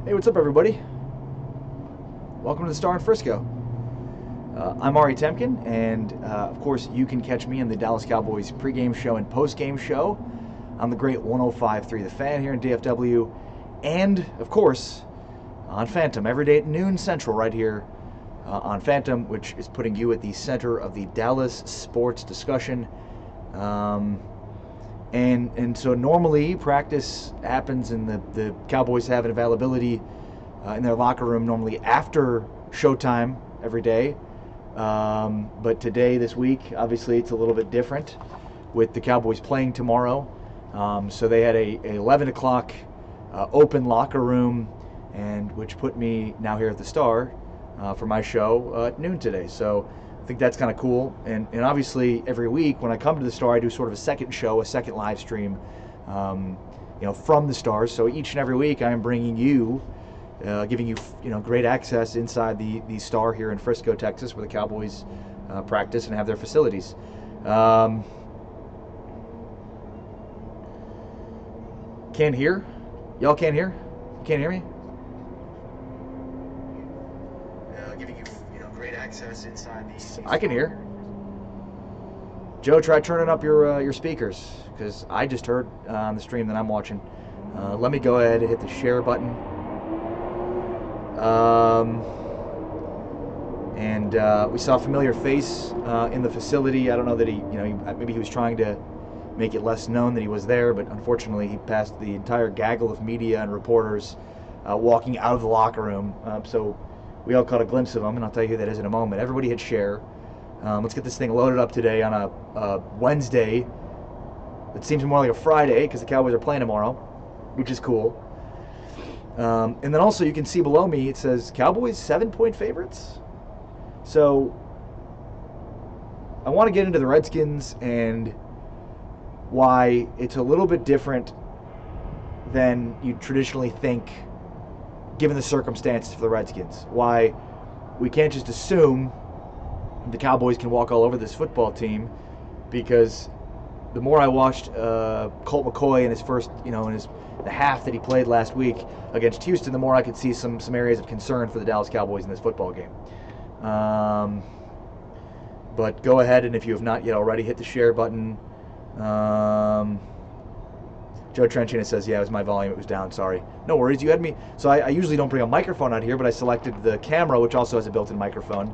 Hey, what's up, everybody? Welcome to the Star in Frisco. I'm Ari Temkin, and of course, you can catch me in the Dallas Cowboys pregame show and postgame show on the great 105.3 The Fan here in DFW, and of course, on Phantom every day at noon Central, right here on Phantom, which is putting you at the center of the Dallas sports discussion. And so normally practice happens and the Cowboys have an availability in their locker room normally after showtime every day. But today, this week, obviously it's a little bit different with the Cowboys playing tomorrow. So they had a 11 o'clock open locker room, and which put me now here at the Star for my show at noon today. So I think that's kind of cool, and obviously every week when I come to the Star, I do sort of a second show, a second live stream, from the Stars. So each and every week, I am bringing you, giving you, great access inside the Star here in Frisco, Texas, where the Cowboys practice and have their facilities. Can't hear? Y'all can't hear? Can't hear me? Giving you, great access inside the. I can hear. Joe, try turning up your speakers, because I just heard on the stream that I'm watching. Let me go ahead and hit the share button. We saw a familiar face in the facility. I don't know that he, maybe he was trying to make it less known that he was there, but unfortunately he passed the entire gaggle of media and reporters walking out of the locker room. So we all caught a glimpse of him, and I'll tell you who that is in a moment. Everybody hit share. Let's get this thing loaded up today on a Wednesday. It seems more like a Friday because the Cowboys are playing tomorrow, which is cool. And then also you can see below me it says Cowboys 7-point favorites. So I want to get into the Redskins and why it's a little bit different than you traditionally think given the circumstances for the Redskins. Why we can't just assume the Cowboys can walk all over this football team, because the more I watched Colt McCoy in his first, the half that he played last week against Houston, the more I could see some areas of concern for the Dallas Cowboys in this football game. But go ahead, and if you have not yet already, hit the share button. Joe Trenchina says, yeah, it was my volume. It was down. Sorry. No worries. You had me. So I usually don't bring a microphone out here, but I selected the camera, which also has a built-in microphone,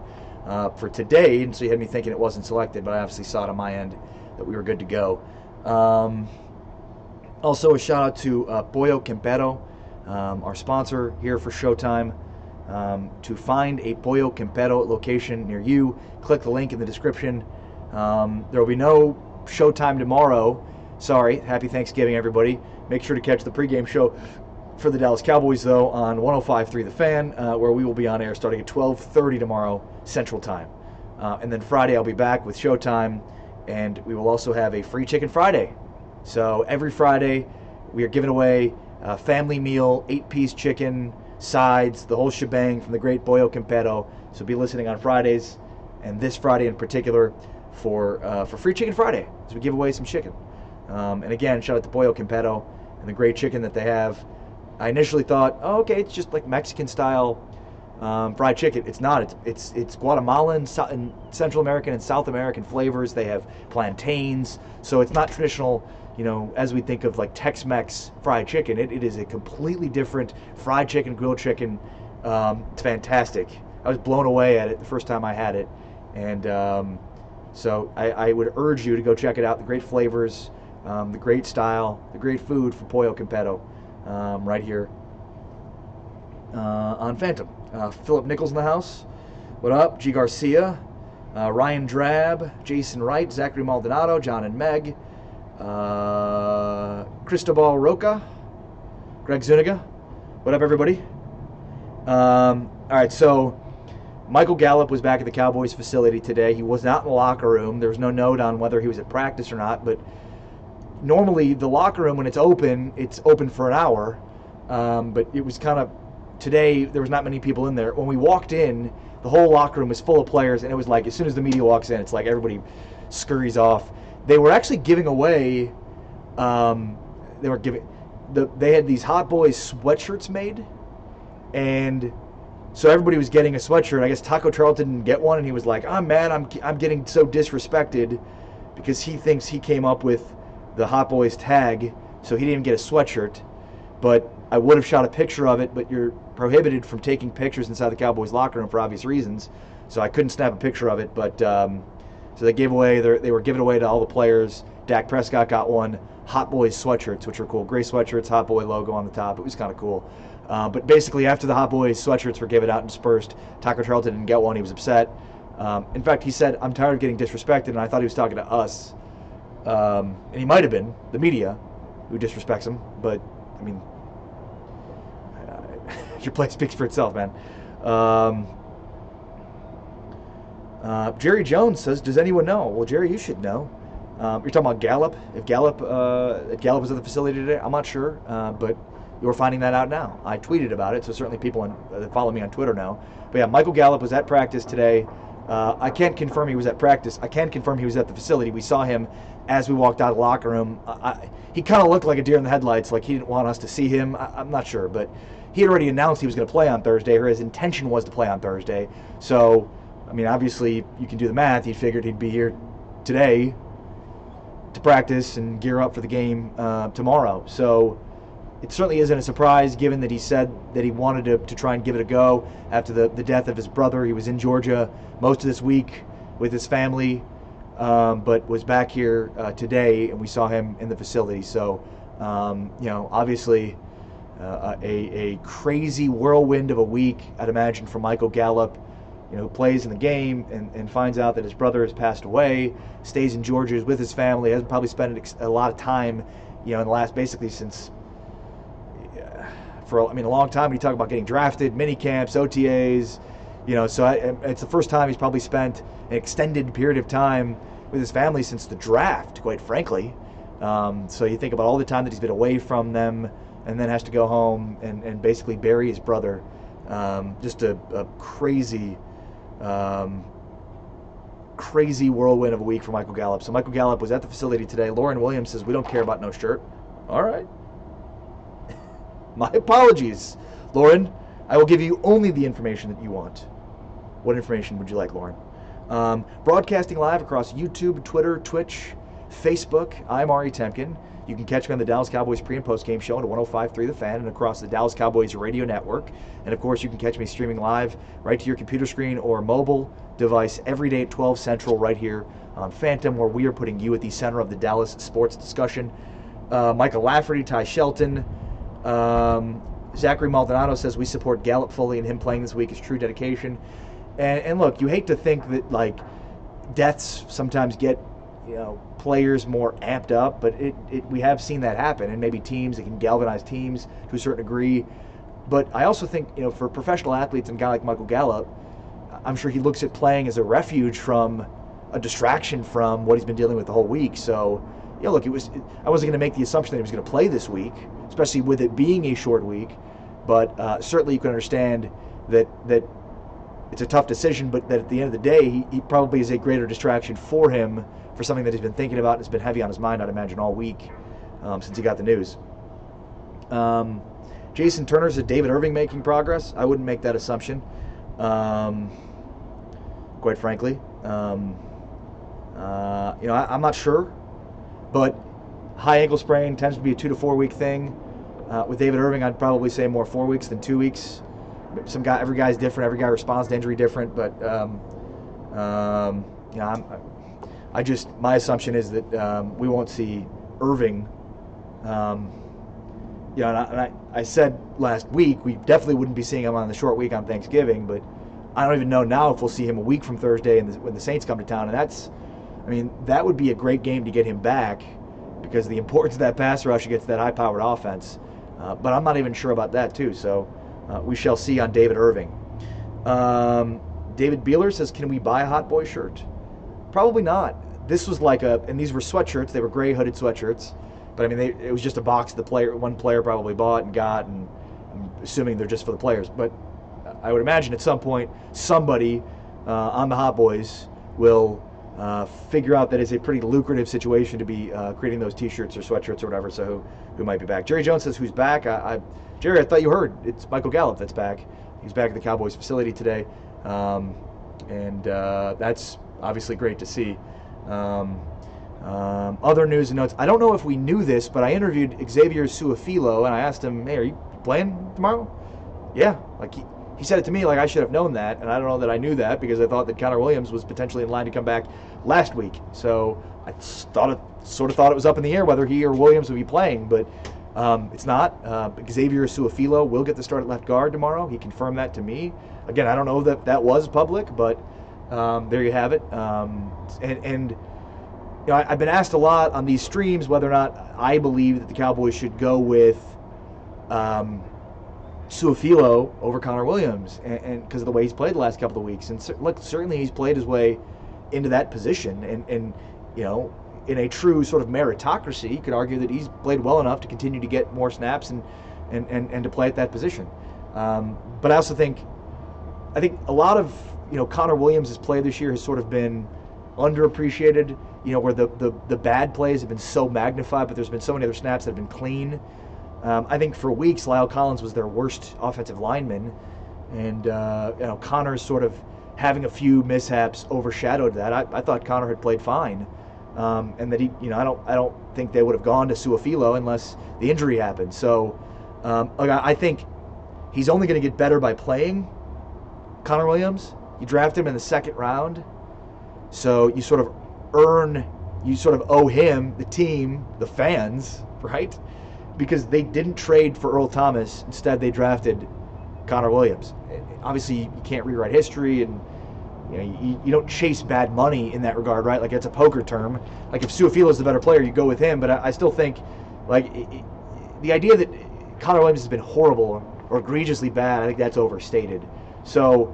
for today. And so you had me thinking it wasn't selected, but I obviously saw it on my end that we were good to go. Also, a shout out to Pollo Campero, our sponsor here for Showtime. To find a Pollo Campero location near you, click the link in the description. There will be no Showtime tomorrow. Sorry. Happy Thanksgiving, everybody. Make sure to catch the pregame show for the Dallas Cowboys, though, on 105.3 The Fan, where we will be on air starting at 12:30 tomorrow Central Time. And then Friday I'll be back with Showtime, and we will also have a Free Chicken Friday. So every Friday we are giving away a family meal, 8-piece chicken, sides, the whole shebang from the great Pollo Campero. So be listening on Fridays, and this Friday in particular for Free Chicken Friday, as we give away some chicken. And again, shout out to Pollo Campero and the great chicken that they have. I initially thought, oh, okay, it's just like Mexican style fried chicken. It's not. It's Guatemalan, and Central American, and South American flavors. They have plantains, so it's not traditional, as we think of like Tex-Mex fried chicken. It is a completely different fried chicken, grilled chicken. It's fantastic. I was blown away at it the first time I had it, and so I would urge you to go check it out. The great flavors, the great style, the great food from Pollo Campero, right here on Phantom. Philip Nichols in the house. What up? G. Garcia, Ryan Drab, Jason Wright, Zachary Maldonado, John and Meg, Cristobal Roca, Greg Zuniga. What up, everybody? All right, so Michael Gallup was back at the Cowboys facility today. He was not in the locker room. There was no note on whether he was at practice or not, but normally the locker room, when it's open for an hour, but it was kind of, today there was not many people in there. When we walked in, the whole locker room was full of players, and it was like as soon as the media walks in, it's like everybody scurries off. They were actually giving away, they had these Hot Boys sweatshirts made, And so everybody was getting a sweatshirt. I guess Taco Charlton didn't get one, and he was like, I'm mad, I'm getting so disrespected because he thinks he came up with the Hot Boys tag, so he didn't get a sweatshirt. But I would have shot a picture of it, but you're prohibited from taking pictures inside the Cowboys locker room for obvious reasons, so I couldn't snap a picture of it. But so they gave away, they were giving away to all the players. Dak Prescott got one. Hot Boys sweatshirts, which are cool. Gray sweatshirts, Hot Boy logo on the top. It was kind of cool. But basically, after the Hot Boys sweatshirts were given out and dispersed, Taco Charlton didn't get one. He was upset. In fact, he said, I'm tired of getting disrespected, and I thought he was talking to us. And he might have been, the media, who disrespects him. But, I mean, your play speaks for itself, man. Jerry Jones says, does anyone know? Well, Jerry, you should know. You're talking about Gallup. If Gallup was at the facility today, I'm not sure, but you're finding that out now. I tweeted about it, so certainly people that follow me on Twitter know. But yeah, Michael Gallup was at practice today. I can't confirm he was at practice. I can confirm he was at the facility. We saw him as we walked out of the locker room. He kind of looked like a deer in the headlights, like he didn't want us to see him. I'm not sure, but he had already announced he was going to play on Thursday, or his intention was to play on Thursday. So, I mean, obviously, you can do the math. He figured he'd be here today to practice and gear up for the game tomorrow. So it certainly isn't a surprise, given that he said that he wanted to try and give it a go after the death of his brother. He was in Georgia most of this week with his family, but was back here today, and we saw him in the facility. So, obviously a crazy whirlwind of a week, I'd imagine, for Michael Gallup, who plays in the game and finds out that his brother has passed away, stays in Georgia with his family, hasn't probably spent a lot of time, in the last, basically since, for a long time. When you talk about getting drafted, mini camps, OTAs, so it's the first time he's probably spent an extended period of time with his family since the draft, quite frankly. So you think about all the time that he's been away from them, and then has to go home and basically bury his brother. Just a crazy whirlwind of a week for Michael Gallup. So Michael Gallup was at the facility today. Lauren Williams says, we don't care about no shirt. All right. My apologies, Lauren. I will give you only the information that you want. What information would you like, Lauren? Broadcasting live across YouTube, Twitter, Twitch, Facebook. I'm Ari Temkin. You can catch me on the Dallas Cowboys pre- and post-game show on 105.3 The Fan and across the Dallas Cowboys radio network. And, of course, you can catch me streaming live right to your computer screen or mobile device every day at 12 Central right here on Phantom, where we are putting you at the center of the Dallas sports discussion. Michael Lafferty, Ty Shelton, Zachary Maldonado says we support Gallup fully, and him playing this week is true dedication. And look, you hate to think that, like, deaths sometimes get players more amped up, but we have seen that happen, and maybe teams, it can galvanize teams to a certain degree. But I also think, for professional athletes and a guy like Michael Gallup, I'm sure he looks at playing as a refuge from a distraction from what he's been dealing with the whole week. So, look, I wasn't going to make the assumption that he was going to play this week, especially with it being a short week. But certainly you can understand that it's a tough decision, but that at the end of the day, he probably is a greater distraction for him for something that he's been thinking about and has been heavy on his mind, I'd imagine, all week since he got the news. Jason Turner said David Irving making progress. I wouldn't make that assumption, quite frankly. I'm not sure, but high ankle sprain tends to be a 2 to 4 week thing. With David Irving, I'd probably say more 4 weeks than 2 weeks. Every guy's different. Every guy responds to injury different. But my assumption is that we won't see Irving. I said last week we definitely wouldn't be seeing him on the short week on Thanksgiving. But I don't even know now if we'll see him a week from Thursday when the Saints come to town. And that would be a great game to get him back, because of the importance of that pass rush against that high-powered offense. But I'm not even sure about that, too. So we shall see on David Irving. David Beeler says, can we buy a Hot Boy shirt? Probably not. This was and these were sweatshirts. They were gray hooded sweatshirts. But, it was just a box one player probably bought and got, and I'm assuming they're just for the players. But I would imagine at some point somebody on the Hot Boys will figure out that it's a pretty lucrative situation to be creating those T-shirts or sweatshirts or whatever. So who might be back? Jerry Jones says, who's back? Jerry, I thought you heard. It's Michael Gallup that's back. He's back at the Cowboys facility today. And that's obviously great to see. Other news and notes. I don't know if we knew this, but I interviewed Xavier Su'a-Filo, and I asked him, hey, are you playing tomorrow? Yeah. Like he said it to me like I should have known that, and I don't know that I knew that because I thought that Connor Williams was potentially in line to come back last week. So I sort of thought it was up in the air whether he or Williams would be playing, but it's not. Xavier Su'a-Filo will get the start at left guard tomorrow. He confirmed that to me. Again, I don't know that that was public, but there you have it. And you know, I've been asked a lot on these streams whether or not I believe that the Cowboys should go with Su'a-Filo over Connor Williams, and because of the way he's played the last couple of weeks. And look, certainly he's played his way into that position, and you know, in a true sort of meritocracy, you could argue that he's played well enough to continue to get more snaps and to play at that position. But I also think a lot of, you know, Connor Williams' play this year has sort of been underappreciated, you know, where the bad plays have been so magnified, but there's been so many other snaps that have been clean. I think for weeks, Lyle Collins was their worst offensive lineman, and you know, Connor's sort of having a few mishaps overshadowed that. I thought Connor had played fine, and that he, you know, I don't think they would have gone to Su'a-Filo unless the injury happened. So I think he's only going to get better by playing Connor Williams. You draft him in the second round, so you sort of owe him, the team, the fans, right? Because they didn't trade for Earl Thomas. Instead, they drafted Connor Williams. Obviously, you can't rewrite history, and you know, you don't chase bad money in that regard, right? Like, it's a poker term. Like, if Su'a-Filo is the better player, you go with him. But I still think, like, the idea that Connor Williams has been horrible or egregiously bad, I think that's overstated. So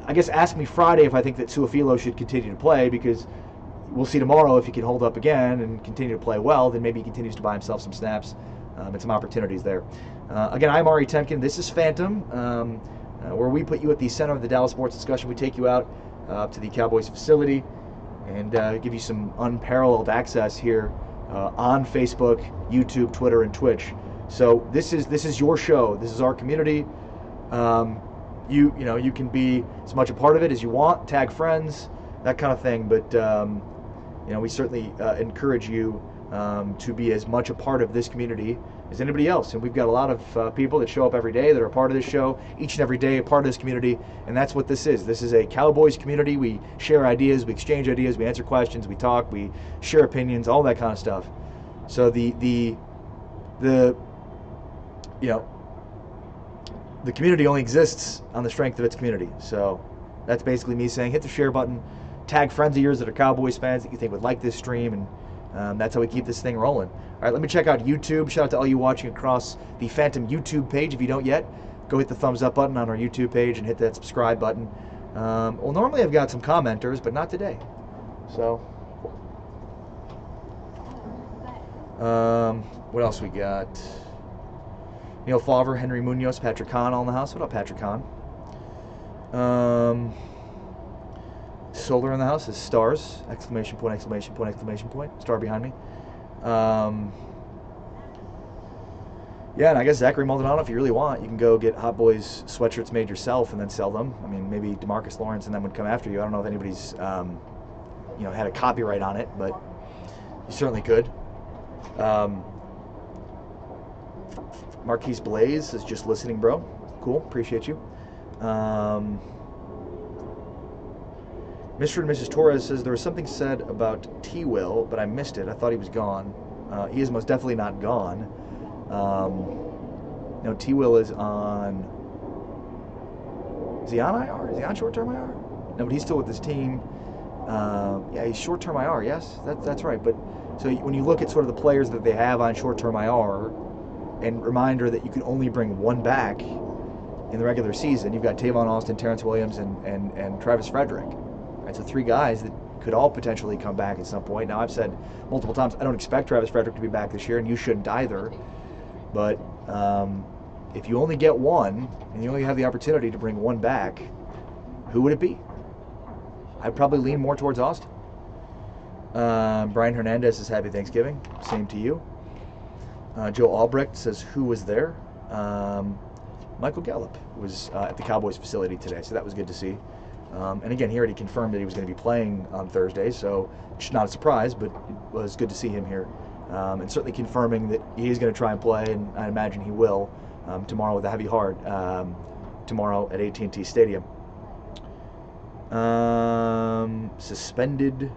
I guess ask me Friday if I think that Su'a-Filo should continue to play, because we'll see tomorrow if he can hold up again and continue to play well. Then maybe he continues to buy himself some snaps and some opportunities there. Again, I'm Ari Temkin. This is Phantom, where we put you at the center of the Dallas sports discussion. We take you out to the Cowboys facility and give you some unparalleled access here on Facebook, YouTube, Twitter, and Twitch. So this is your show. This is our community. You know, you can be as much a part of it as you want, tag friends, that kind of thing. But you know, we certainly encourage you to be as much a part of this community as anybody else. And we've got a lot of people that show up every day that are a part of this show, each and every day a part of this community, and that's what this is. This is a Cowboys community. We share ideas, we exchange ideas, we answer questions, we talk, we share opinions, all that kind of stuff. So the you know, the community only exists on the strength of its community. So that's basically me saying hit the share button, tag friends of yours that are Cowboys fans that you think would like this stream, and that's how we keep this thing rolling. All right, let me check out YouTube. Shout out to all you watching across the Phantom YouTube page. If you don't yet, go hit the thumbs up button on our YouTube page and hit that subscribe button. Well, normally I've got some commenters, but not today. So, what else we got? Neil Favre, Henry Munoz, Patrick Kahn all in the house. What up, Patrick Kahn? Solar in the house is stars! Exclamation point! Exclamation point! Exclamation point! Star behind me. Yeah, and I guess Zachary Maldonado, if you really want, you can go get Hot Boys sweatshirts made yourself and then sell them. I mean, maybe DeMarcus Lawrence and them would come after you. I don't know if anybody's, you know, had a copyright on it, but you certainly could. Marquise Blaze is just listening, bro. Cool, appreciate you. Mr. and Mrs. Torres says there was something said about T-Will, but I missed it. I thought he was gone. He is most definitely not gone. No, T-Will is on... Is he on IR? Is he on short-term IR? No, but he's still with his team. Yeah, he's short-term IR, yes. That's right. But so when you look at sort of the players that they have on short-term IR, and reminder that you can only bring one back in the regular season, you've got Tavon Austin, Terrence Williams, and Travis Frederick. Right, so three guys that could all potentially come back at some point. Now, I've said multiple times, I don't expect Travis Frederick to be back this year, and you shouldn't either. But if you only get one, and you only have the opportunity to bring one back, who would it be? I'd probably lean more towards Austin. Brian Hernandez says, Happy Thanksgiving. Same to you. Joe Albrecht says, who was there? Michael Gallup was at the Cowboys facility today, so that was good to see. And again, he already confirmed that he was going to be playing on Thursday, so it's not a surprise, but it was good to see him here. And certainly confirming that he's going to try and play, and I imagine he will, tomorrow with a heavy heart, tomorrow at AT&T Stadium. Suspended.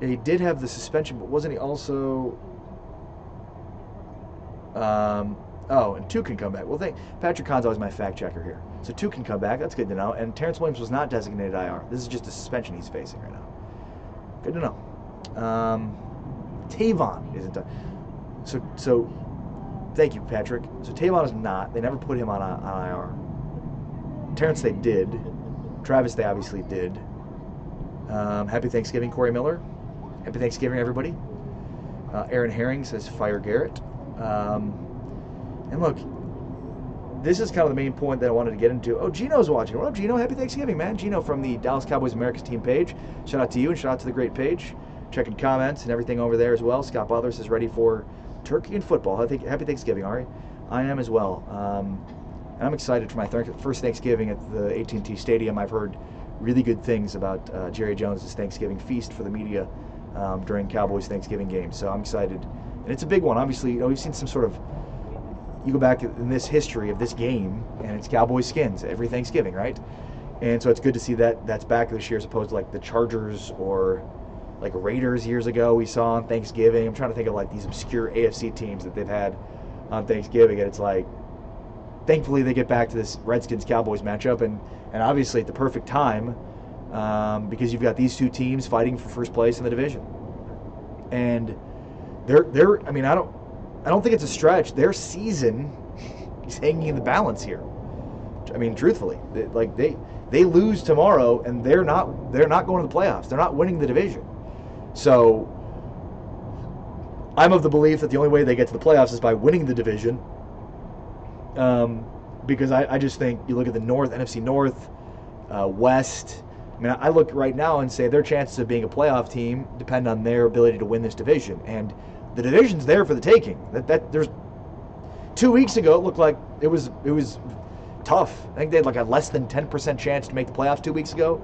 He did have the suspension, but wasn't he also... oh, and two can come back. Well, Patrick Kahn's always my fact checker here. So two can come back. That's good to know. And Terrence Williams was not designated IR. This is just a suspension he's facing right now. Good to know. Tavon isn't done. So thank you, Patrick. So Tavon is not. They never put him on IR. Terrence they did. Travis they obviously did. Happy Thanksgiving, Corey Miller. Happy Thanksgiving, everybody. Aaron Herring says fire Garrett. And look, this is kind of the main point that I wanted to get into. Oh, Gino's watching. What up, Gino? Happy Thanksgiving, man. Gino from the Dallas Cowboys America's Team page. Shout out to you and shout out to the great page. Checking comments and everything over there as well. Scott Butler says ready for turkey and football. Happy Thanksgiving, Ari. I am as well. And I'm excited for my first Thanksgiving at the AT&T Stadium. I've heard really good things about Jerry Jones' Thanksgiving feast for the media during Cowboys Thanksgiving games. So I'm excited. And it's a big one. Obviously, we've seen some sort of... You go back in this history of this game, and it's Cowboys skins every Thanksgiving, right? And so it's good to see that that's back this year as opposed to like the Chargers or like Raiders years ago we saw on Thanksgiving. I'm trying to think of like these obscure AFC teams that they've had on Thanksgiving, and it's like, thankfully they get back to this Redskins-Cowboys matchup, and obviously at the perfect time because you've got these two teams fighting for first place in the division. And they're I mean, I don't think it's a stretch. Their season is hanging in the balance here. I mean, truthfully, they lose tomorrow, and they're not going to the playoffs. They're not winning the division. So I'm of the belief that the only way they get to the playoffs is by winning the division. Because I just think you look at the North, NFC North, West. I mean, I look right now and say their chances of being a playoff team depend on their ability to win this division, and the division's there for the taking. There's 2 weeks ago it looked like it was tough. I think they had like a less than 10% chance to make the playoffs 2 weeks ago.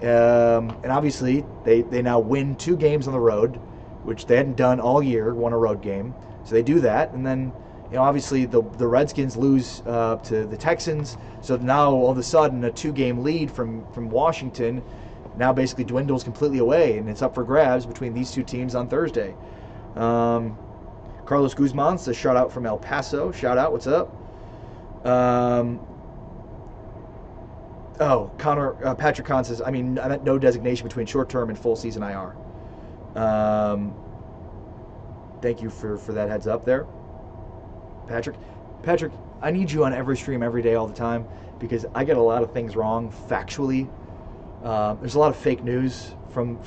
And obviously they now win 2 games on the road, which they hadn't done all year, won a road game. So they do that, and then obviously the Redskins lose to the Texans. So now all of a sudden a 2-game lead from Washington now basically dwindles completely away, and it's up for grabs between these two teams on Thursday. Carlos Guzman says shout out from El Paso. Shout out, what's up? Patrick Kahn says, I meant no designation between short-term and full season IR. Thank you for that heads up there, Patrick. Patrick, I need you on every stream every day all the time because I get a lot of things wrong factually. There's a lot of fake news from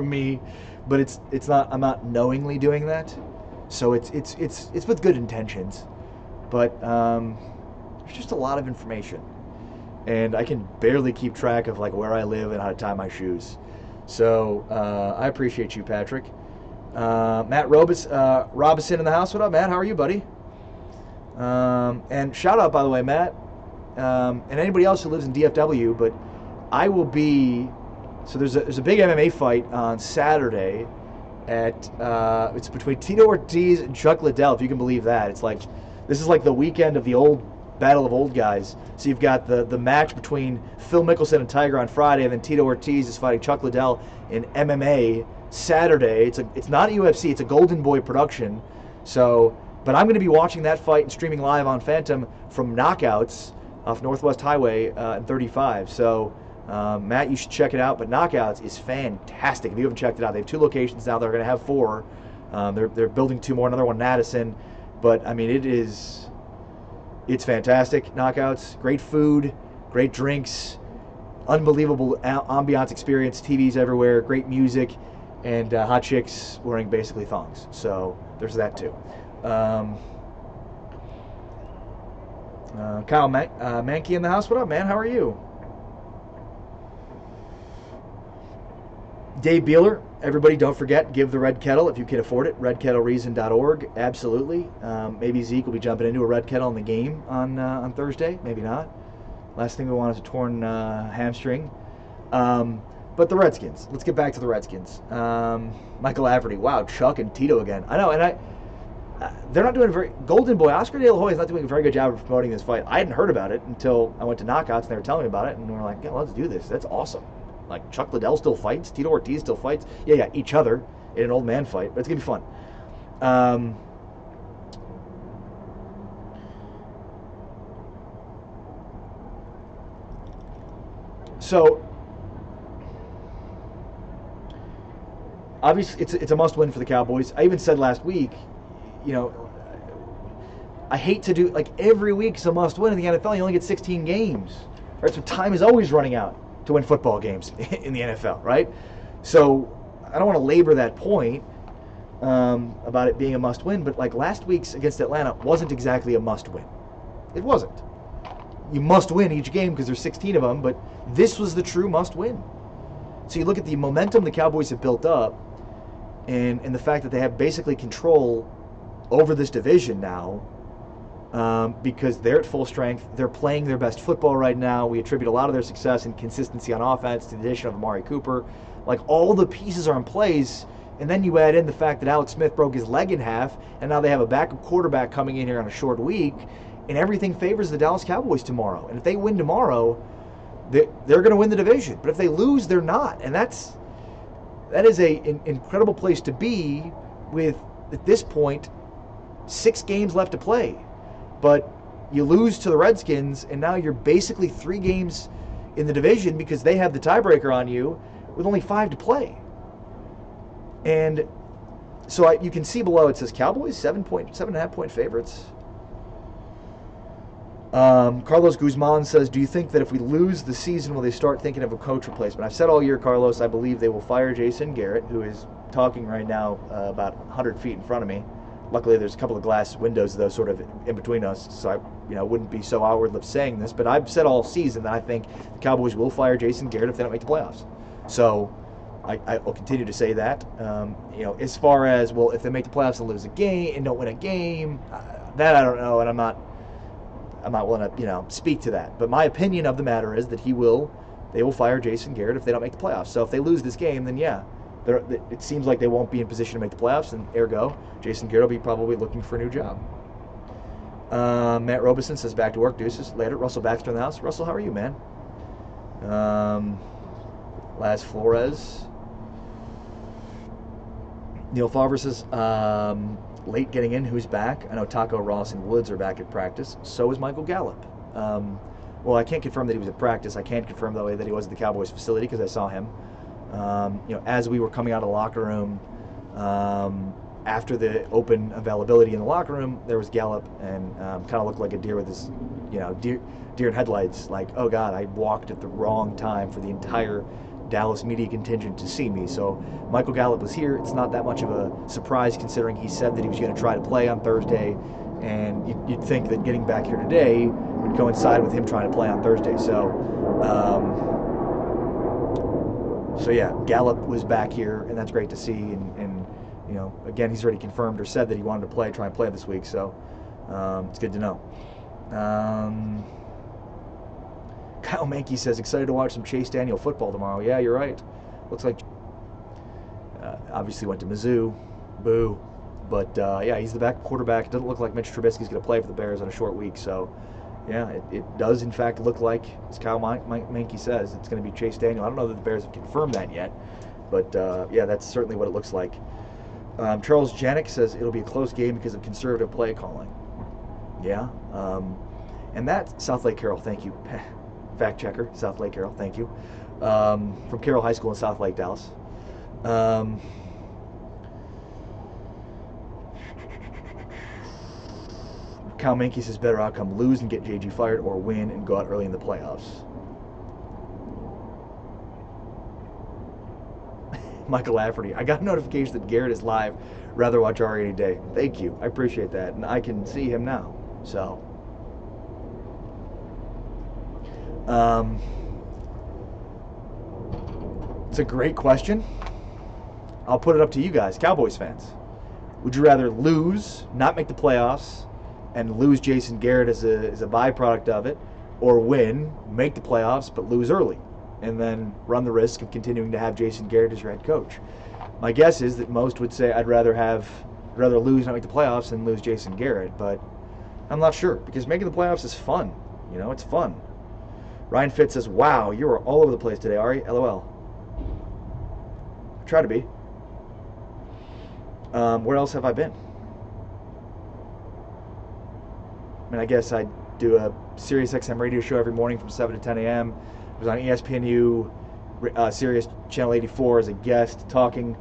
me, but it's not. I'm not knowingly doing that, so it's with good intentions, but there's just a lot of information, and I can barely keep track of like where I live and how to tie my shoes. So I appreciate you, Patrick. Matt Robinson in the house. What up, Matt? How are you, buddy? And shout out, by the way, Matt, and anybody else who lives in DFW. But I will be. So there's a big MMA fight on Saturday at it's between Tito Ortiz and Chuck Liddell, if you can believe that. It's like this is like the weekend of the old battle of old guys. So you've got the match between Phil Mickelson and Tiger on Friday, and then Tito Ortiz is fighting Chuck Liddell in MMA Saturday. It's not UFC, it's a Golden Boy production. So, but I'm going to be watching that fight and streaming live on Phantom from Knockouts off Northwest Highway in 35. So. Matt, you should check it out. But Knockouts is fantastic. If you haven't checked it out, they have 2 locations now. They're going to have 4. They're building 2 more. Another one in Addison. But I mean, it's fantastic. Knockouts, great food, great drinks, unbelievable ambiance experience. TVs everywhere, great music, and hot chicks wearing basically thongs. So there's that too. Kyle Mankey in the house. What up, man? How are you? Dave Beeler, Everybody, don't forget, give the Red Kettle if you can afford it. RedKettleReason.org. Absolutely. Maybe Zeke will be jumping into a Red Kettle in the game on Thursday. Maybe not. Last thing we want is a torn hamstring. But the Redskins. Let's get back to the Redskins. Michael Lafferty. Wow, Chuck and Tito again. I know, and they're not doing Golden Boy, Oscar De La Hoya is not doing a very good job of promoting this fight. I hadn't heard about it until I went to Knockouts and they were telling me about it, and we were like, yeah, let's do this. That's awesome. Like, Chuck Liddell still fights, Tito Ortiz still fights. Yeah, each other in an old man fight, but it's going to be fun. So, obviously, it's a must-win for the Cowboys. I even said last week, I hate to do, every week is a must-win in the NFL. You only get 16 games, right? So time is always running out to win football games in the NFL, right? So I don't want to labor that point about it being a must-win, but last week's against Atlanta wasn't exactly a must-win. It wasn't. You must win each game because there's 16 of them, but this was the true must-win. So you look at the momentum the Cowboys have built up and the fact that they have basically control over this division now because they're at full strength. They're playing their best football right now. We attribute a lot of their success and consistency on offense to the addition of Amari Cooper. All the pieces are in place, and then you add in the fact that Alex Smith broke his leg in half, and now they have a backup quarterback coming in here on a short week, and everything favors the Dallas Cowboys tomorrow. And if they win tomorrow, they're going to win the division. But if they lose, they're not. And that is an incredible place to be with, at this point, 6 games left to play. But you lose to the Redskins, and now you're basically 3 games in the division because they have the tiebreaker on you with only 5 to play. And so you can see below it says Cowboys 7.5 point favorites. Carlos Guzman says, do you think that if we lose the season, will they start thinking of a coach replacement? I've said all year, Carlos, I believe they will fire Jason Garrett, who is talking right now about 100 feet in front of me. Luckily, there's a couple of glass windows, though, sort of in between us, so I wouldn't be so outward of saying this. But I've said all season that I think the Cowboys will fire Jason Garrett if they don't make the playoffs. So I will continue to say that. As far as, well, if they make the playoffs and lose a game and don't win a game, that I don't know, and I'm not willing to speak to that. But my opinion of the matter is that they will fire Jason Garrett if they don't make the playoffs. So if they lose this game, then yeah. It seems like they won't be in position to make the playoffs, and ergo, Jason Garrett will be probably looking for a new job. Matt Robeson says, back to work, deuces. Later. Russell Baxter in the house. Russell, how are you, man? Laz Flores. Neil Favre says, late getting in, who's back? I know Taco Ross and Woods are back at practice. So is Michael Gallup. Well, I can't confirm that he was at practice. I can't confirm, though, that he was at the Cowboys facility because I saw him. As we were coming out of the locker room, after the open availability in the locker room, there was Gallup, and kind of looked like a deer with his, deer in headlights. Like, oh God, I walked at the wrong time for the entire Dallas media contingent to see me. So Michael Gallup was here. It's not that much of a surprise considering he said that he was going to try to play on Thursday, and you'd think that getting back here today would coincide with him trying to play on Thursday. So yeah, Gallup was back here, and that's great to see. And again, he's already confirmed or said that he wanted to try and play this week. So it's good to know. Kyle Mankey says, excited to watch some Chase Daniel football tomorrow. Yeah, you're right. Looks like obviously went to Mizzou. Boo. But yeah, he's the back quarterback. It doesn't look like Mitch Trubisky's going to play for the Bears on a short week. So yeah, it does in fact look like, as Kyle Mankey says, it's going to be Chase Daniel. I don't know that the Bears have confirmed that yet, but yeah, that's certainly what it looks like. Charles Janik says it'll be a close game because of conservative play calling. Yeah, and that, South Lake Carroll, thank you. Fact checker, South Lake Carroll, thank you. From Carroll High School in South Lake, Dallas. Kyle Mankey says better outcome, lose and get JG fired, or win and go out early in the playoffs. Michael Lafferty, I got a notification that Garrett is live. Rather watch Ari any day. Thank you. I appreciate that. And I can see him now. So. It's a great question. I'll put it up to you guys, Cowboys fans. Would you rather lose, not make the playoffs, and lose Jason Garrett as a byproduct of it, or win, make the playoffs, but lose early, and then run the risk of continuing to have Jason Garrett as your head coach? My guess is that most would say I'd rather lose, not make the playoffs, than lose Jason Garrett, but I'm not sure, because making the playoffs is fun. It's fun. Ryan Fitz says, wow, you are all over the place today, Ari. LOL. Try to be. Where else have I been? I mean, I guess I do a Sirius XM radio show every morning from 7 to 10 a.m. I was on ESPNU, Sirius Channel 84 as a guest, talking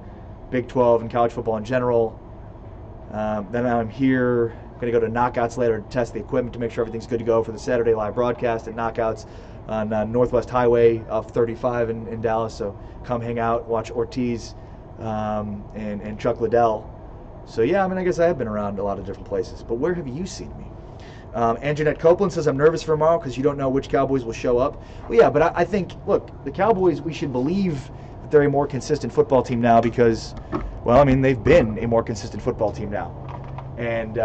Big 12 and college football in general. Then I'm here. I'm going to go to Knockouts later to test the equipment to make sure everything's good to go for the Saturday live broadcast at Knockouts on Northwest Highway off 35 in Dallas. So come hang out, watch Ortiz and Chuck Liddell. So yeah, I mean, I guess I have been around a lot of different places. But where have you seen me? Anjanette Copeland says, I'm nervous for tomorrow because you don't know which Cowboys will show up. Well, yeah, but I think, look, the Cowboys, we should believe that they're a more consistent football team now because, well, I mean, they've been a more consistent football team now. And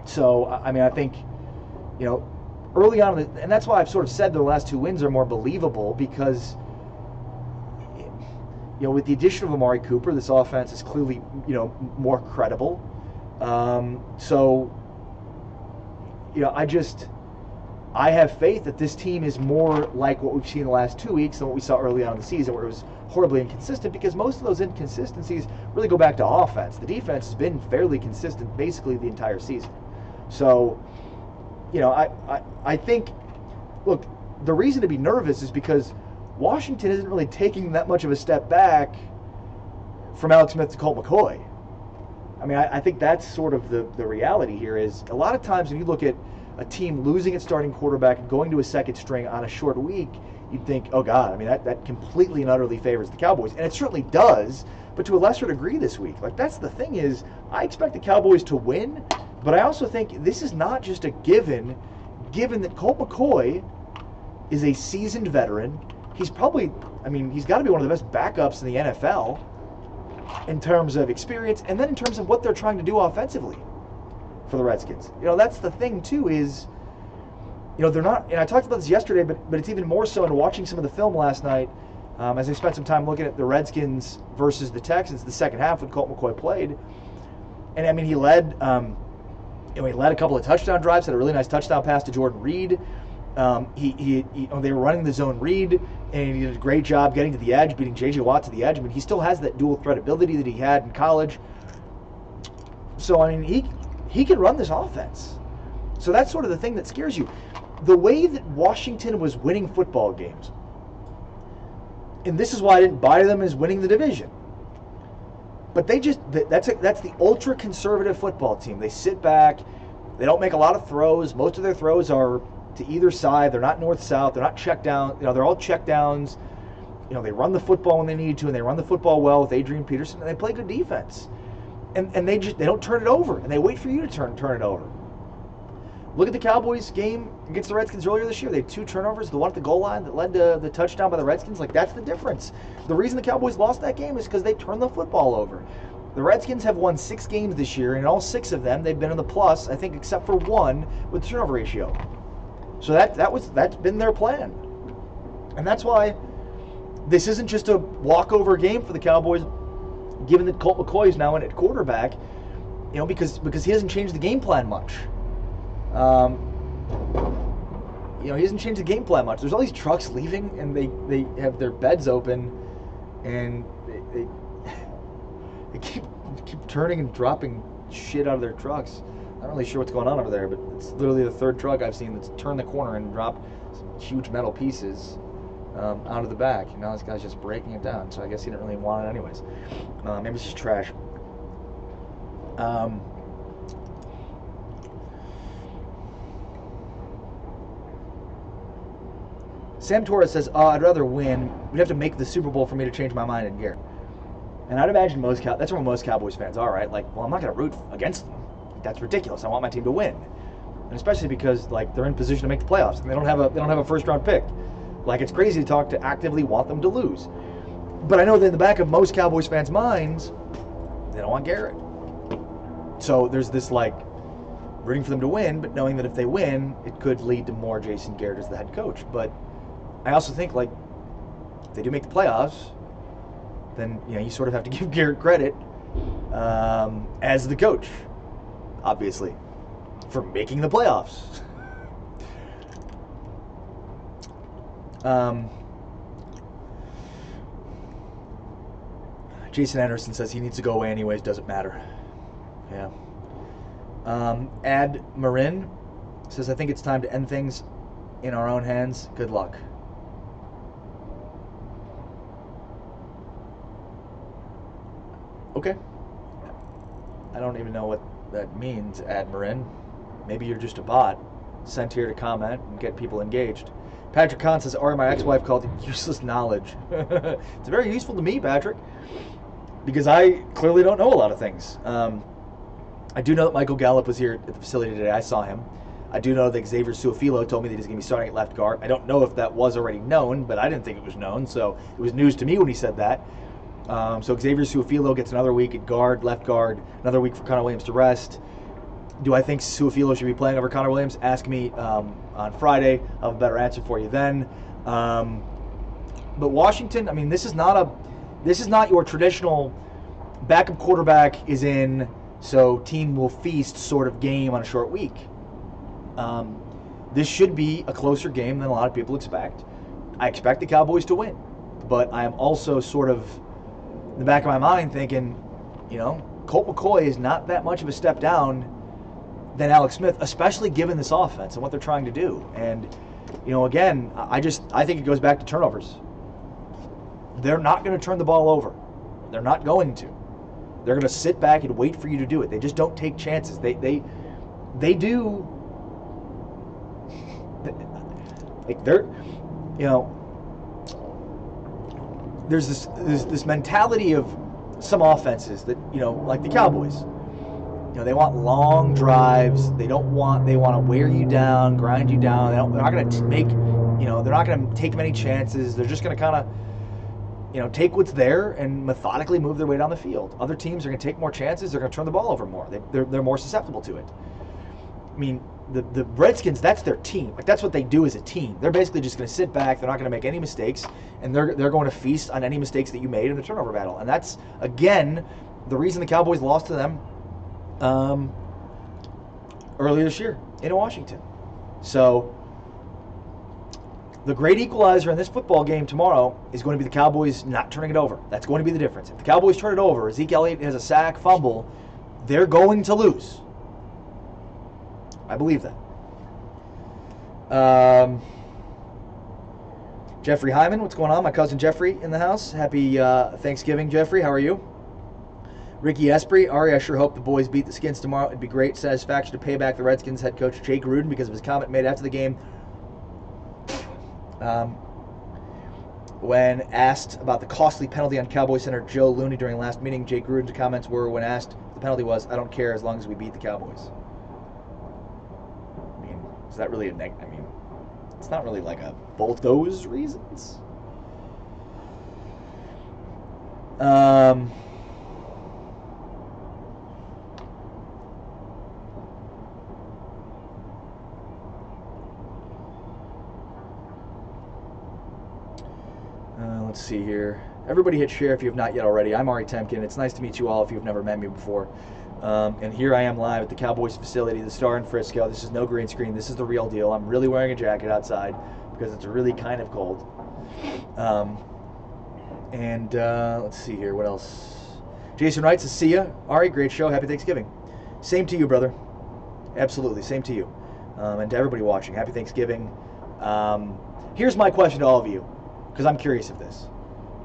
so, I mean, I think, early on, and that's why I've sort of said the last two wins are more believable because, with the addition of Amari Cooper, this offense is clearly, more credible. So, I have faith that this team is more like what we've seen in the last 2 weeks than what we saw early on in the season, where it was horribly inconsistent, because most of those inconsistencies really go back to offense. The defense has been fairly consistent basically the entire season. So, I think, look, the reason to be nervous is because Washington isn't really taking that much of a step back from Alex Smith to Colt McCoy. I mean, I think that's sort of the reality here is a lot of times when you look at a team losing its starting quarterback and going to a second string on a short week, you'd think, oh, God, I mean, that completely and utterly favors the Cowboys. And it certainly does, but to a lesser degree this week. Like, that's the thing is, I expect the Cowboys to win, but I also think this is not just a given that Colt McCoy is a seasoned veteran. He's probably, I mean, he's got to be one of the best backups in the NFL in terms of experience, and then in terms of what they're trying to do offensively for the Redskins. That's the thing too is, they're not, and I talked about this yesterday, but it's even more so in watching some of the film last night, as I spent some time looking at the Redskins versus the Texans, the second half when Colt McCoy played. And I mean, he led a couple of touchdown drives, had a really nice touchdown pass to Jordan Reed. They were running the zone read, and he did a great job getting to the edge, beating J.J. Watt to the edge. I mean, he still has that dual threat ability that he had in college. So, I mean, he can run this offense. So that's sort of the thing that scares you. The way that Washington was winning football games, and this is why I didn't buy them as winning the division, but that's the ultra-conservative football team. They sit back. They don't make a lot of throws. Most of their throws are to either side. They're not north-south. They're not check down. They're all check downs. They run the football when they need to, and they run the football well with Adrian Peterson, and they play good defense. And they don't turn it over, and they wait for you to turn it over. Look at the Cowboys game against the Redskins earlier this year. They had 2 turnovers, the one at the goal line that led to the touchdown by the Redskins. Like, that's the difference. The reason the Cowboys lost that game is because they turned the football over. The Redskins have won 6 games this year, and in all 6 of them, they've been in the plus, I think, except for 1 with the turnover ratio. So that's been their plan. And that's why this isn't just a walkover game for the Cowboys, given that Colt McCoy is now in at quarterback, because he hasn't changed the game plan much. He hasn't changed the game plan much. There's all these trucks leaving, and they have their beds open, and they keep turning and dropping shit out of their trucks. I'm not really sure what's going on over there, but it's literally the 3rd truck I've seen that's turned the corner and dropped some huge metal pieces out of the back. Now this guy's just breaking it down, so I guess he didn't really want it anyways. Maybe it's just trash. Sam Torres says, I'd rather win. We'd have to make the Super Bowl for me to change my mind in Garrett. And I'd imagine that's where most Cowboys fans are, right? Like, well, I'm not going to root against them. That's ridiculous. I want my team to win. And especially because, like, they're in position to make the playoffs. And they don't have a first-round pick. Like, it's crazy to actively want them to lose. But I know that in the back of most Cowboys fans' minds, they don't want Garrett. So there's this like rooting for them to win, but knowing that if they win, it could lead to more Jason Garrett as the head coach. But I also think like if they do make the playoffs, then you sort of have to give Garrett credit as the coach, obviously, for making the playoffs. Jason Anderson says he needs to go away anyways, doesn't matter. Yeah. Ad Marin says, I think it's time to end things in our own hands. Good luck. Okay. I don't even know what that means, Ad Marin. Maybe you're just a bot sent here to comment and get people engaged. Patrick Kahn says, Ari, my ex-wife called it useless knowledge. It's very useful to me, Patrick, because I clearly don't know a lot of things. I do know that Michael Gallup was here at the facility today. I saw him. I do know that Xavier Su'a-Filo told me that he's going to be starting at left guard. I don't know if that was already known, but I didn't think it was known, so it was news to me when he said that. So Xavier Su'a-Filo gets another week at guard, left guard, another week for Connor Williams to rest. Do I think Su'a-Filo should be playing over Connor Williams? Ask me on Friday. I'll have a better answer for you then. But Washington, I mean, this is not your traditional backup quarterback is in, so team will feast sort of game on a short week. This should be a closer game than a lot of people expect. I expect the Cowboys to win, but I am also sort of in the back of my mind thinking, Colt McCoy is not that much of a step down than Alex Smith, especially given this offense and what they're trying to do. And, again, I think it goes back to turnovers. They're not going to turn the ball over. They're not going to. They're going to sit back and wait for you to do it. They just don't take chances. They do. Like they're, there's this mentality of some offenses that like the Cowboys. They want long drives. They want to wear you down, grind you down. They're not going to make, they're not going to take many chances. They're just going to kind of, take what's there and methodically move their way down the field. Other teams are going to take more chances. They're going to turn the ball over more. They're more susceptible to it. I mean, the Redskins, that's their team. Like that's what they do as a team. They're basically just going to sit back. They're not going to make any mistakes, and they're going to feast on any mistakes that you made in the turnover battle. And that's again the reason the Cowboys lost to them earlier this year in Washington. So the great equalizer in this football game tomorrow is going to be the Cowboys not turning it over. That's going to be the difference. If the Cowboys turn it over, Zeke Elliott has a sack, fumble, they're going to lose. I believe that. Jeffrey Hyman, what's going on? My cousin Jeffrey in the house. Happy Thanksgiving, Jeffrey. How are you? Ricky Esprit, Ari, I sure hope the boys beat the Skins tomorrow. It'd be great satisfaction to pay back the Redskins head coach Jay Gruden because of his comment made after the game. When asked about the costly penalty on Cowboys center Joe Looney during last meeting, Jay Gruden's comments were, when asked what the penalty was, I don't care as long as we beat the Cowboys. I mean, is that really it's not really like a both those reasons. Let's see here. Everybody hit share if you have not yet already. I'm Ari Temkin. It's nice to meet you all if you've never met me before. And here I am live at the Cowboys facility, the Star in Frisco. This is no green screen. This is the real deal. I'm really wearing a jacket outside because it's really kind of cold. Let's see here. What else? Jason writes, see ya. Ari, great show. Happy Thanksgiving. Same to you, brother. Absolutely. Same to you. And to everybody watching. Happy Thanksgiving. Here's my question to all of you, because I'm curious of this.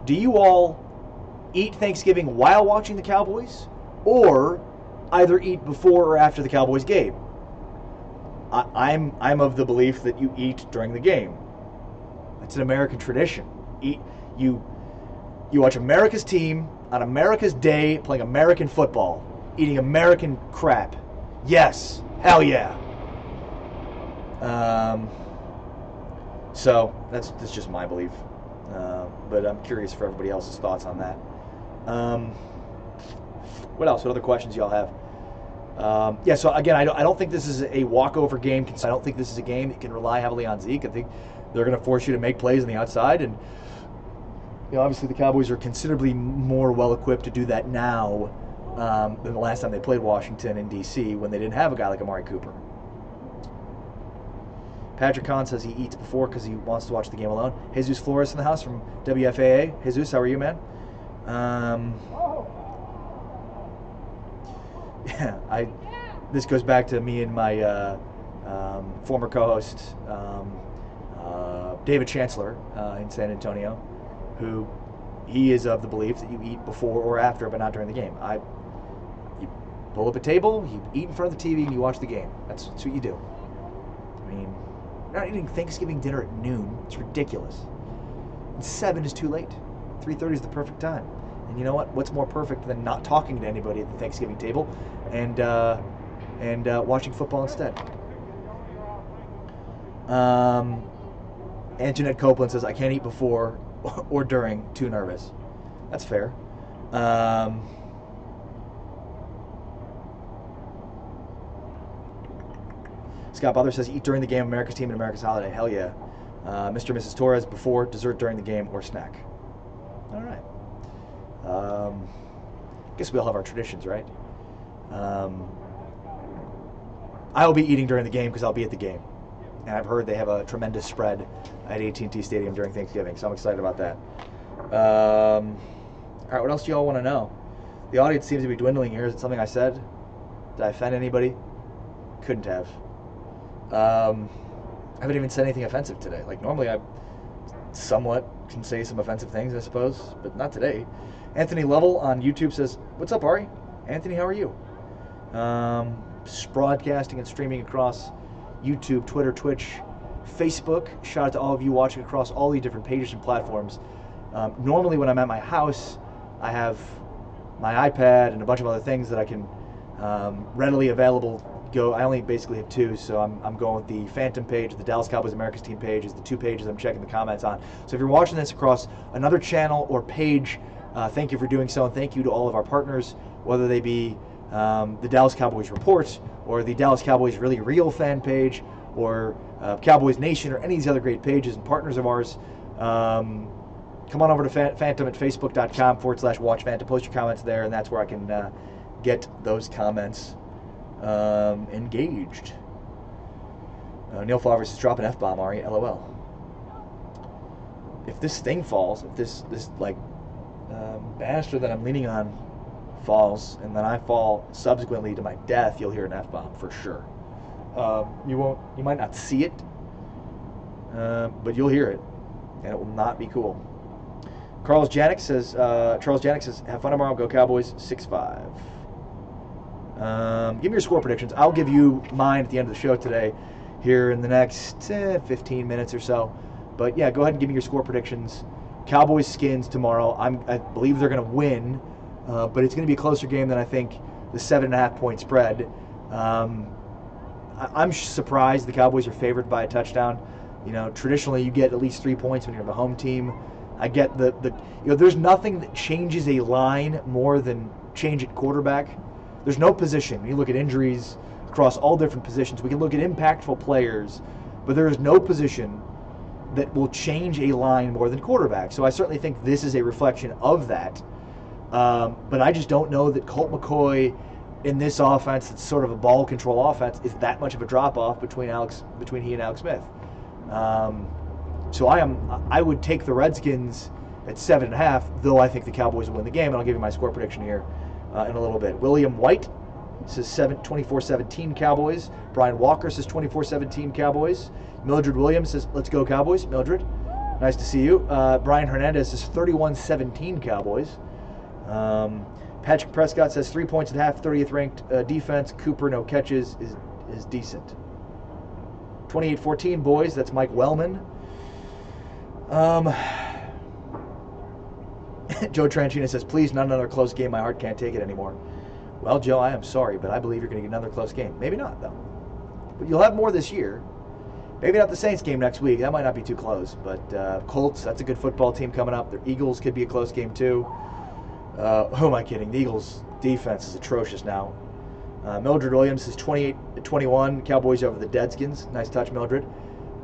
Do you all eat Thanksgiving while watching the Cowboys, or either eat before or after the Cowboys game? I'm of the belief that you eat during the game. It's an American tradition. You watch America's team on America's day playing American football, eating American crap. Yes, hell yeah. So that's just my belief. But I'm curious for everybody else's thoughts on that. What else? What other questions y'all have? Yeah, so again, I don't think this is a walkover game. I don't think this is a game that can rely heavily on Zeke. I think they're going to force you to make plays on the outside, and obviously the Cowboys are considerably more well-equipped to do that now than the last time they played Washington in D.C. when they didn't have a guy like Amari Cooper. Patrick Kahn says he eats before because he wants to watch the game alone. Jesus Flores in the house from WFAA. Jesus, how are you, man? Yeah, this goes back to me and my former co-host, David Chancellor in San Antonio, who he is of the belief that you eat before or after, but not during the game. You pull up a table, you eat in front of the TV, and you watch the game. That's what you do. I mean, you're not eating Thanksgiving dinner at noon. It's ridiculous. And 7 is too late. 3:30 is the perfect time. And you know what? What's more perfect than not talking to anybody at the Thanksgiving table and watching football instead? Antoinette Copeland says, I can't eat before or during. Too nervous. That's fair. Scott Butler says, eat during the game, America's team, and America's holiday. Hell yeah. Mr. and Mrs. Torres, before, dessert during the game, or snack. All right. Guess we all have our traditions, right? I'll be eating during the game because I'll be at the game. And I've heard they have a tremendous spread at AT&T Stadium during Thanksgiving, so I'm excited about that. All right, what else do y'all want to know? The audience seems to be dwindling here. Is it something I said? Did I offend anybody? Couldn't have. I haven't even said anything offensive today. Like, normally I somewhat can say some offensive things, I suppose, but not today. Anthony Lovell on YouTube says, what's up, Ari? Anthony, how are you? Broadcasting and streaming across YouTube, Twitter, Twitch, Facebook. Shout out to all of you watching across all the different pages and platforms. Normally when I'm at my house, I have my iPad and a bunch of other things that I can readily available go. I only basically have two, so I'm going with the Phantom page, the Dallas Cowboys America's Team page is the two pages I'm checking the comments on. So if you're watching this across another channel or page, thank you for doing so, and thank you to all of our partners, whether they be the Dallas Cowboys Report or the Dallas Cowboys Really Real fan page or Cowboys Nation or any of these other great pages and partners of ours. Come on over to Phantom at facebook.com/watch Phantom. Post your comments there, and that's where I can get those comments engaged. Neil Favre says, drop an F-bomb, Ari, LOL. If this thing falls, if this banister that I'm leaning on falls, and then I fall subsequently to my death, you'll hear an F-bomb for sure. You might not see it, but you'll hear it, and it will not be cool. Charles Janik says, have fun tomorrow, go Cowboys, 6-5. Give me your score predictions. I'll give you mine at the end of the show today, here in the next 15 minutes or so. But yeah, go ahead and give me your score predictions. Cowboys Skins tomorrow. I believe they're going to win, but it's going to be a closer game than I think the 7.5 point spread. I'm surprised the Cowboys are favored by a touchdown. Traditionally you get at least 3 points when you're the home team. I get there's nothing that changes a line more than change at quarterback. There's no position. When you look at injuries across all different positions, we can look at impactful players, but there is no position that will change a line more than quarterback. So I certainly think this is a reflection of that. But I just don't know that Colt McCoy in this offense, it's sort of a ball control offense, is that much of a drop-off between he and Alex Smith. So I would take the Redskins at 7.5, though I think the Cowboys will win the game, and I'll give you my score prediction here in a little bit. William White says 24-17 Cowboys. Brian Walker says 24-17 Cowboys. Mildred Williams says, let's go Cowboys. Mildred, nice to see you. Brian Hernandez says 31-17 Cowboys. Patrick Prescott says 3 points at half, 30th ranked defense. Cooper, no catches, is decent. 28-14 boys, that's Mike Wellman. Joe Tranchina says, please, not another close game. My heart can't take it anymore. Well, Joe, I am sorry, but I believe you're going to get another close game. Maybe not, though. But you'll have more this year. Maybe not the Saints game next week. That might not be too close. But Colts, that's a good football team coming up. The Eagles could be a close game too. Who am I kidding? The Eagles' defense is atrocious now. Mildred Williams is 28-21. Cowboys over the Redskins. Nice touch, Mildred.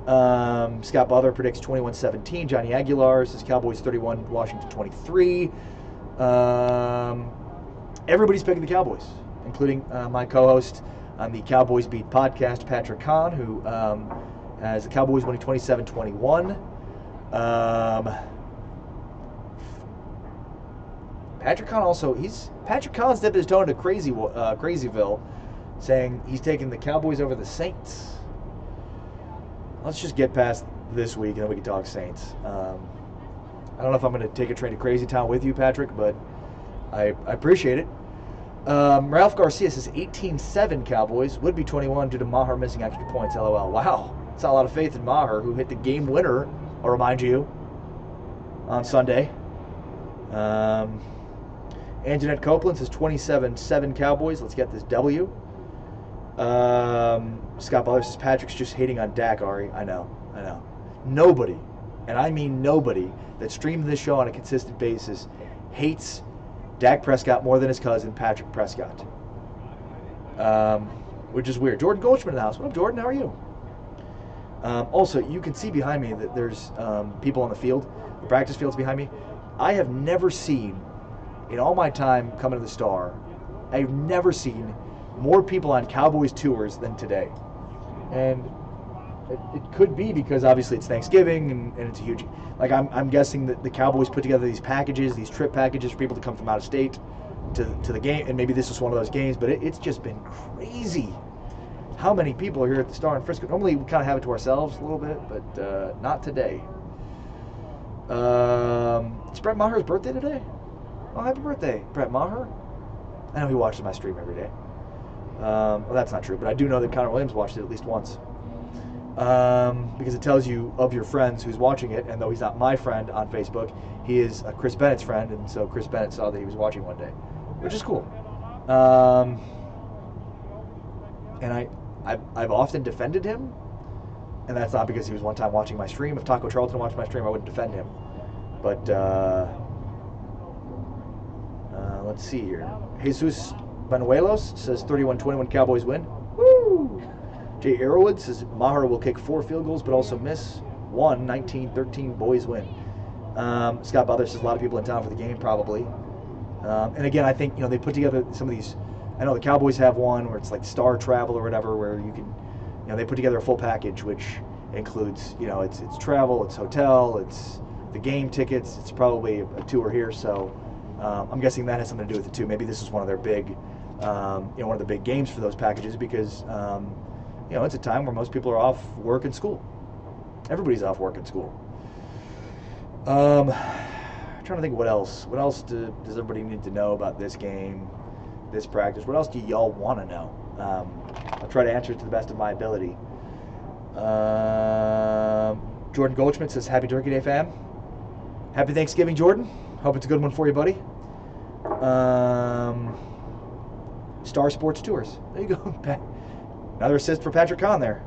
Scott Butler predicts 21-17. Johnny Aguilar says Cowboys 31, Washington 23. Everybody's picking the Cowboys, including my co-host on the Cowboys Beat podcast, Patrick Kahn, who has the Cowboys winning 27-21. Patrick Kahn also, Patrick Kahn's dipped his toe into Crazyville, saying he's taking the Cowboys over the Saints. Let's just get past this week and then we can talk Saints. I don't know if I'm going to take a train to Crazy Town with you, Patrick, but I appreciate it. Ralph Garcia says 18-7 Cowboys, would be 21 due to Maher missing extra points. LOL. Wow. It's not a lot of faith in Maher, who hit the game winner, I'll remind you, on Sunday. Anjanette Copeland says 27-7 Cowboys. Let's get this W. Scott Butler says Patrick's just hating on Dak, Ari. I know. Nobody, and I mean nobody, that streams this show on a consistent basis hates Dak Prescott more than his cousin, Patrick Prescott. Which is weird. Jordan Goldschmidt in the house. What up, Jordan? How are you? Also, you can see behind me that there's people on the field. The practice field's behind me. I have never seen, in all my time coming to the Star, I've never seen more people on Cowboys tours than today. And it could be because obviously it's Thanksgiving and it's a huge, like I'm guessing that the Cowboys put together these packages, these trip packages for people to come from out of state to the game, and maybe this was one of those games, but it's just been crazy how many people are here at the Star in Frisco. Normally we kind of have it to ourselves a little bit, but not today. It's Brett Maher's birthday today? Oh, happy birthday, Brett Maher. I know he watches my stream every day. Well, that's not true, but I do know that Connor Williams watched it at least once. Because it tells you of your friends who's watching it, and though he's not my friend on Facebook, he is Chris Bennett's friend, and so Chris Bennett saw that he was watching one day, which is cool. And I've often defended him, and that's not because he was one time watching my stream. If Taco Charlton watched my stream, I wouldn't defend him. But let's see here. Jesus Banuelos says 31-21 Cowboys win. Woo! Jay Arrowwood says Maher will kick 4 field goals but also miss 1. 19-13 boys win. Scott Butler says a lot of people in town for the game probably. And again, I think they put together some of these. I know the Cowboys have one where it's like Star Travel or whatever, where you can, they put together a full package which includes, it's travel, it's hotel, it's the game tickets, it's probably a tour here. So I'm guessing that has something to do with it too. Maybe this is one of their big, one of the big games for those packages because. It's a time where most people are off work and school. Everybody's off work and school. I'm trying to think what else. What else does everybody need to know about this game, this practice? What else do y'all want to know? I'll try to answer it to the best of my ability. Jordan Goldschmidt says, Happy Turkey Day, fam. Happy Thanksgiving, Jordan. Hope it's a good one for you, buddy. Star Sports Tours. There you go, Pat. Another assist for Patrick Kahn there.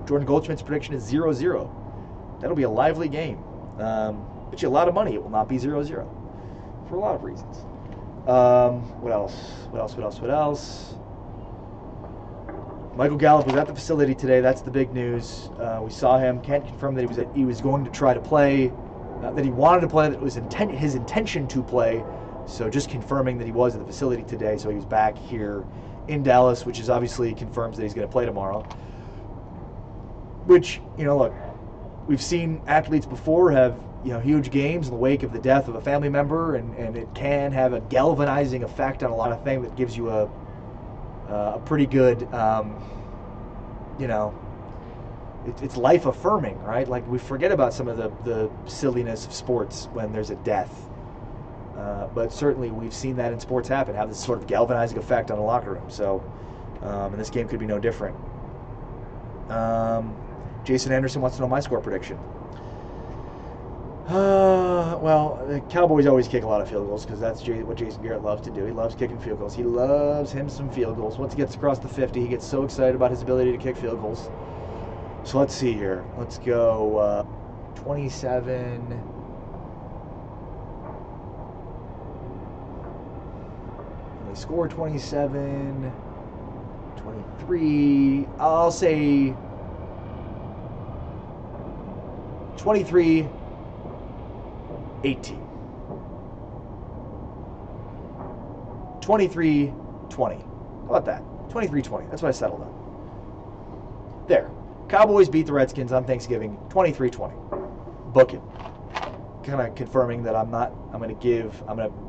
Jordan Goldschmidt's prediction is 0-0. That'll be a lively game. Bet you a lot of money it will not be 0-0 for a lot of reasons. What else? Michael Gallup was at the facility today. That's the big news. We saw him. Can't confirm that he was going to try to play, that he wanted to play, that it was his intention to play. So just confirming that he was at the facility today, so he was back here in Dallas, which is obviously confirms that he's going to play tomorrow. Which, look, we've seen athletes before have, huge games in the wake of the death of a family member, and it can have a galvanizing effect on a lot of things that gives you a pretty good, it's life affirming, right? Like we forget about some of the silliness of sports when there's a death. But certainly we've seen that in sports have this sort of galvanizing effect on the locker room. So, and this game could be no different. Jason Anderson wants to know my score prediction. Well, the Cowboys always kick a lot of field goals because that's what Jason Garrett loves to do. He loves kicking field goals. He loves him some field goals. Once he gets across the 50, he gets so excited about his ability to kick field goals. So let's see here. Let's go 27. They score 27, 23. I'll say 23. 18. 23-20. How about that? 23-20. That's what I settled on. There. Cowboys beat the Redskins on Thanksgiving 23-20. Book it. Kind of confirming that I'm going to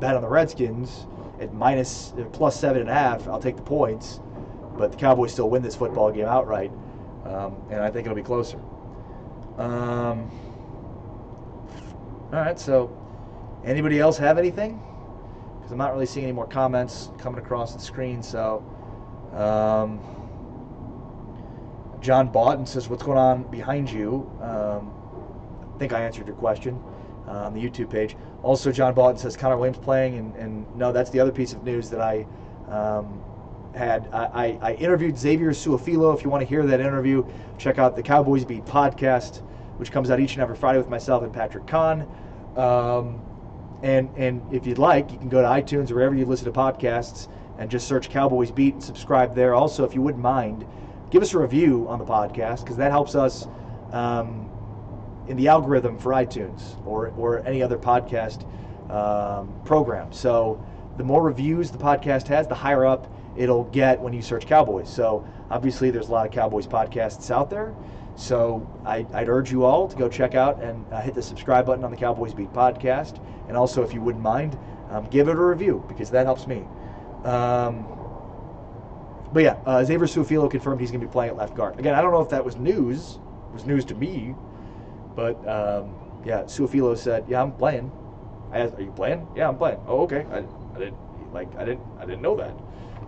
bet on the Redskins at plus 7.5. I'll take the points, but the Cowboys still win this football game outright, and I think it'll be closer. All right, so anybody else have anything? Because I'm not really seeing any more comments coming across the screen. So John Boughton says, what's going on behind you? I think I answered your question on the YouTube page. Also, John Boughton says, Connor Williams playing. And no, that's the other piece of news that I had. I interviewed Xavier Suafilo. If you want to hear that interview, check out the Cowboys Beat podcast, which comes out each and every Friday with myself and Patrick Kahn. And if you'd like, you can go to iTunes or wherever you listen to podcasts and just search Cowboys Beat and subscribe there. Also, if you wouldn't mind, give us a review on the podcast because that helps us in the algorithm for iTunes or any other podcast program. So the more reviews the podcast has, the higher up it'll get when you search Cowboys. So obviously there's a lot of Cowboys podcasts out there. So I'd urge you all to go check out and hit the subscribe button on the Cowboys Beat podcast. And also, if you wouldn't mind, give it a review because that helps me. But yeah, Xavier Suafilo confirmed he's going to be playing at left guard. Again, I don't know if that was news. It was news to me. But yeah, Suafilo said, "Yeah, I'm playing." I asked, "Are you playing?" "Yeah, I'm playing." "Oh, okay. I didn't know that."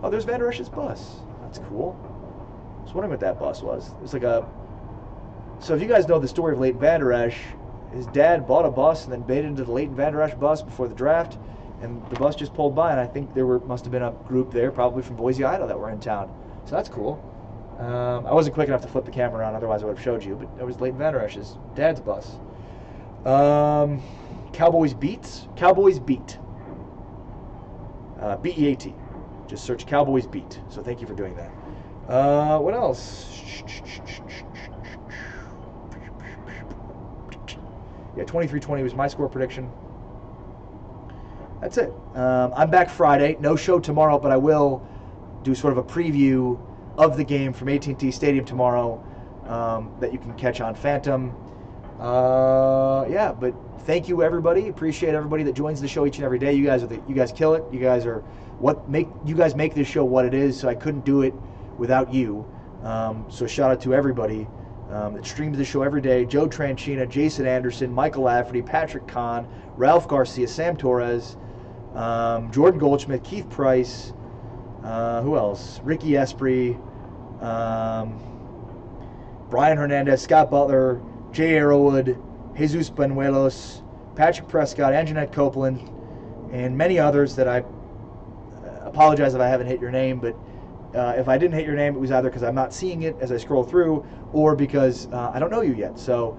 "Oh, there's Van Der Esch's bus. That's cool." I was wondering what that bus was. It was like a. So if you guys know the story of Leighton Van Der Esch, his dad bought a bus and then baited into the Leighton Van Der Esch bus before the draft, and the bus just pulled by, and I think must have been a group there, probably from Boise, Idaho, that were in town. So that's cool. I wasn't quick enough to flip the camera around, otherwise I would have showed you, but it was Leighton Van Der Esch's dad's bus. Cowboys Beat. Cowboys Beat. B-E-A-T. Just search Cowboys Beat. So thank you for doing that. What else? Yeah, 23-20 was my score prediction. That's it. I'm back Friday. No show tomorrow, but I will do sort of a preview of the game from AT&T Stadium tomorrow that you can catch on Phantom. Yeah, but thank you, everybody. Appreciate everybody that joins the show each and every day. You guys kill it. You guys are you guys make this show what it is. So I couldn't do it without you. So shout out to everybody that streams the show every day. Joe Tranchina, Jason Anderson, Michael Lafferty, Patrick Kahn, Ralph Garcia, Sam Torres, Jordan Goldschmidt, Keith Price, who else? Ricky Esprit, Brian Hernandez, Scott Butler, Jay Arrowwood, Jesus Benuelos, Patrick Prescott, Anjanette Copeland, and many others that I apologize if I haven't hit your name, but if I didn't hit your name, it was either because I'm not seeing it as I scroll through or because I don't know you yet. So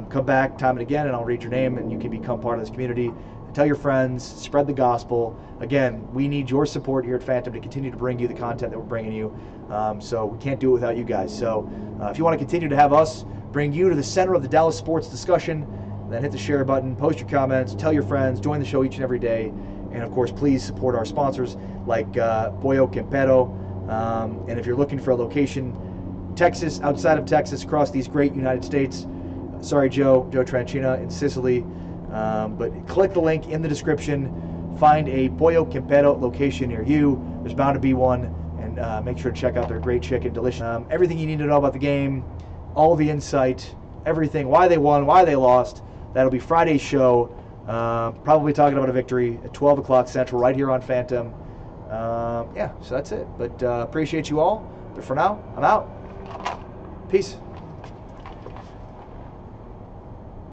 come back time and again, and I'll read your name, and you can become part of this community. Tell your friends, spread the gospel. Again, we need your support here at Phantom to continue to bring you the content that we're bringing you. So we can't do it without you guys. So if you want to continue to have us bring you to the center of the Dallas sports discussion, then hit the share button, post your comments, tell your friends, join the show each and every day. And of course, please support our sponsors like Pollo Campero. And if you're looking for a location, Texas, outside of Texas, across these great United States, sorry, Joe Tranchina in Sicily, but click the link in the description, find a Pollo Campero location near you. There's bound to be one, and make sure to check out their great chicken, delicious. Everything you need to know about the game, all the insight, everything, why they won, why they lost. That'll be Friday's show. Probably talking about a victory at 12 o'clock Central right here on Phantom. Yeah, so that's it. But appreciate you all. But for now, I'm out. Peace.